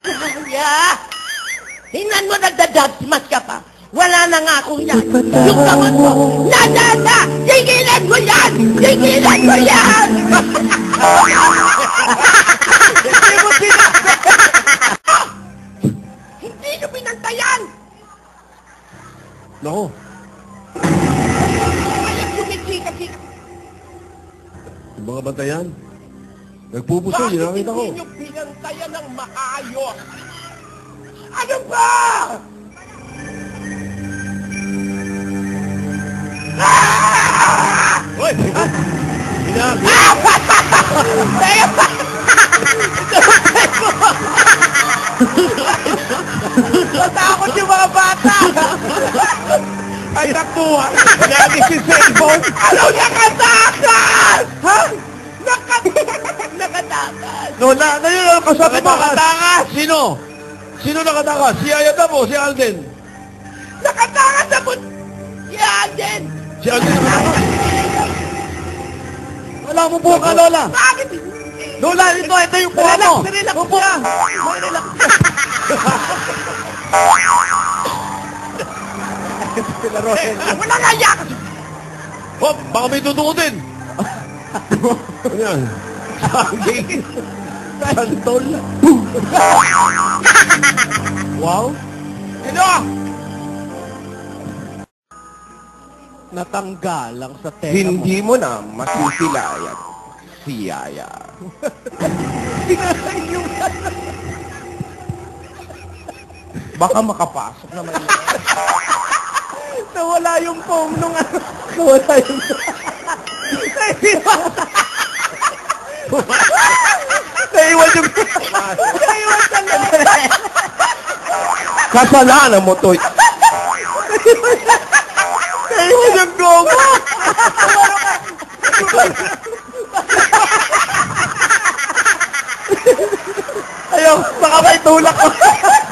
Yaya! Hinan mo nagda-judgment ka pa. Wala na nga akong yan. Yung kamot mo, nadada! Tigilan mo yan! Tigilan mo yan! Hindi nyo pinantayan! Naku. Kaya sumiksika-sika. Yung mga bantayan. Nagpupuso, yun nakita ko. Bakit hindi nyo pinantayan ng maayos? Ano ba? Hoy! Hinagi! Kaya pa! Natakot yung mga bata! Ay, nakuha! Hinagi si cellphone! Ano nakatakas? Ha? Nakatakas! Lola, ngayon ang kasabi mo. Nakatakas! Sino? Sino nakatakas? Si Ayata mo, si Alden? Nakatakas na po! Yan din! Si Alden nakatakas? Wala mo po ka, Lola. Bakit? Lola, ito yung kuha mo. Relax siya! Relax siya! Sila Roel. Wala nga yak! Hop, baka may tutukutin. Ano yan? Saging. Santol. Wow. Sino? Natanggalang sa tenga mo. Hindi mo na masisilayan si Yaya. Baka makapasok naman yun. Nawala yung foam nung ano. Nawala yung Naiwan yung... naiwan sa loob. Kasalanan mo to. Naiwan yung gomo. Ayaw, baka may tulak ko.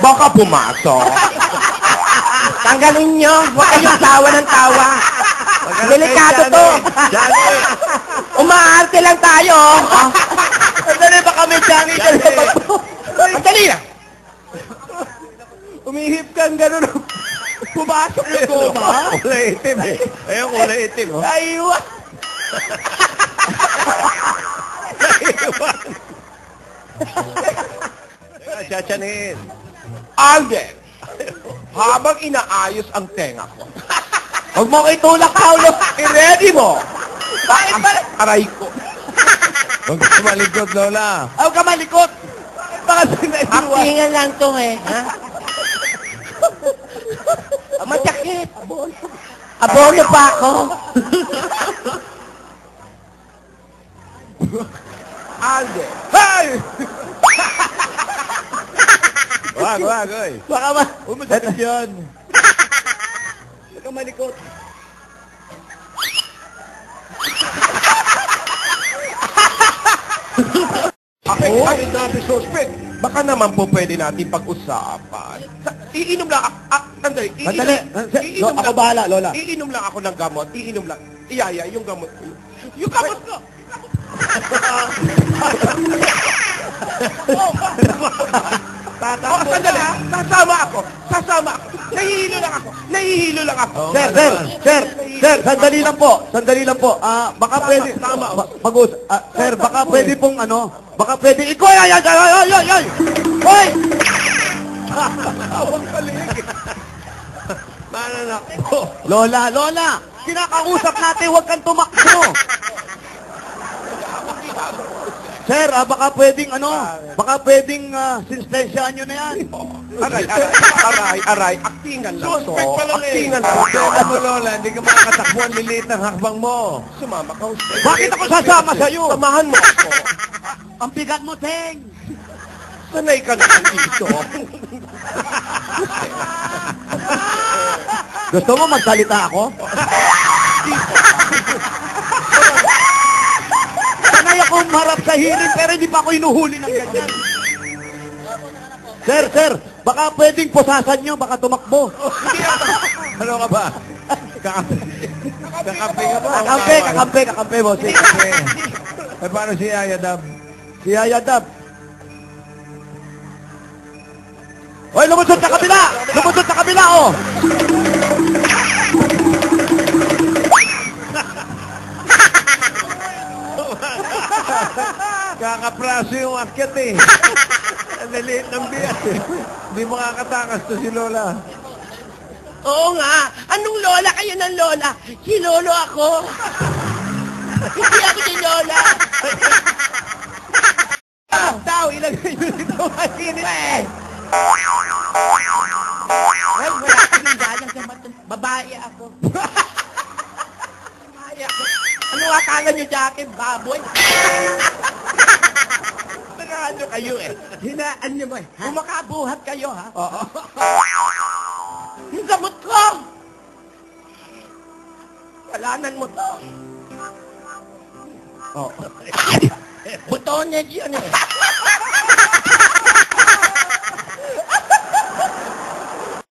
Baka pumasok. Tanggalin nyo. Huwag kayong tawa ng tawa. Delikado to. Umaarte lang tayo. Sandali, baka may Johnny dyan sa pagpo. Madali na. Umihip kang gano'n. Pumasok yung goma. Kulay itim eh. Ayun, kulay itim. Oh. Aywa. Chachanin. Alden, habang inaayos ang tenga ko, huwag mo kayo tulak, Paulo. I-ready mo. Bakit ba? Aray ko. Huwag ka malikot, Lola. Huwag ka malikot. Baka sinaiwan. Aktingan lang to eh. Ha? Masakit. Abono pa ako. Alden. Hey! Wag, oy. Baka ba? Umasakit yun. Huwag ka malikot. Ay, natin suspect. Baka naman po pwede natin pag-usapan. Iinom lang ako. Sandali. Sandali. Ako bahala, Lola. Iinom lang ako ng gamot. Iinom lang. Iyaya, yung gamot ko. Yung gamot ko! Sandali. Sasama ako. Nahihilo lang ako. Sir, sandali lang po. Baka pwede, sir, baka pwede pong baka pwede, ay! Hoy! Awang kalig. Mananak po. Lola, kinakausap natin, huwag kang tumakbo. Sir, baka pwedeng sinstensyahan nyo na yan. Aray. Aktingan lang to. Suspect pa lang eh. Aktingan lang to. Ano, Lola, hindi ka makakatakbo ang liliit ng hakbang mo. Sumama ka. Bakit ako sasama sa'yo? Samahan mo ako. Ang bigat mo, Teng. Sanay ka naman dito. Gusto mo magsalita ako? Sanay ako marap sa hearing pero hindi pa ako inuhuli ng ganyan. Sir, baka pwedeng pusasan nyo, baka tumakbo. Ano ka ba? Kakampi ka ba? Kakampi mo. Sige. Eh, paano si Yaya Dab? Si Yaya Dab. Hoy, lumusot sa kabila! Lumusot sa kabila, oh! Kakapraso yung akyat eh. Ang laliit ng biyak eh. Hindi makakatakas to si Lola. Oo nga. Anong lola kayo ng lola? Si lolo ako. Hindi ako si lola. Tao, ilagay nyo dito mainit. Ay, wala kaming galang sa babae ako. Babae ako. Ano akala nyo sa akin, baboy? Nagano kayo eh. Hinaan nyo mo eh. Kung makabuhat kayo ha. Oo. Yung gamot ko! Kalanan mo to. Oh. Butones yun eh.